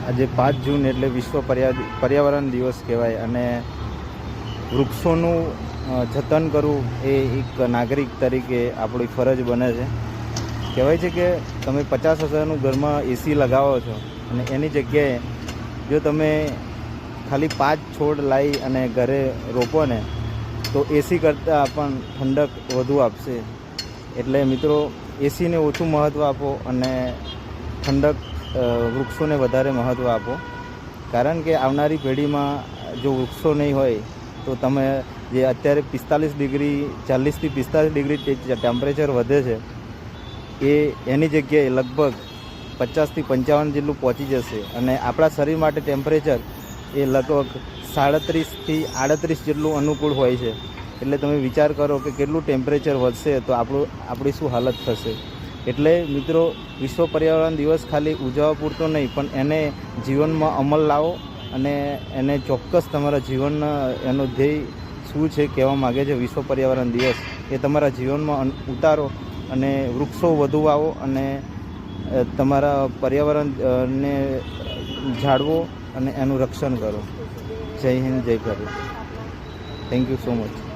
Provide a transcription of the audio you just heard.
આજે 5 જૂન એટલે વિશ્વ પર્યાવરણ દિવસ કહેવાય અને વૃક્ષોનું જતન કરવું એ એક નાગરિક તરીકે આપણી ફરજ બને છે. કહેવાય છે કે તમે 50,000નું ઘરમાં એસી લગાવો છો અને એની જગ્યાએ જો તમે ખાલી 5 છોડ લાવી અને ઘરે રોપો ને તો એસી કરતાં પણ ઠંડક વધુ આપશે. એટલે મિત્રો એસીને ઓછું મહત્ત્વ આપો અને ઠંડક વૃક્ષોને વધારે મહત્ત્વ આપો. કારણ કે આવનારી પેઢીમાં જો વૃક્ષો નહીં હોય તો તમે જે અત્યારે 40 થી 45 ડિગ્રી ટેમ્પરેચર વધે છે એ એની જગ્યાએ લગભગ 50 થી 55 જેટલું પહોંચી જશે અને આપણા શરીર માટે ટેમ્પરેચર એ લગભગ 37 થી 38 જેટલું અનુકૂળ હોય છે. એટલે તમે વિચાર કરો કે કેટલું ટેમ્પરેચર વધશે તો આપણી શું હાલત થશે. એટલે મિત્રો વિશ્વ પર્યાવરણ દિવસ ખાલી ઉજવવા પૂરતો નહીં પણ એને જીવનમાં અમલ લાવો અને એને ચોક્કસ તમારા જીવનના એનો ધ્યેય શું છે કહેવા માગે છે વિશ્વ પર્યાવરણ દિવસ એ તમારા જીવનમાં ઉતારો અને વૃક્ષો વધુ વાવો અને તમારા પર્યાવરણને જાળવો અને એનું રક્ષણ કરો. જય હિન્દ, જય Bharat. Thank you so much.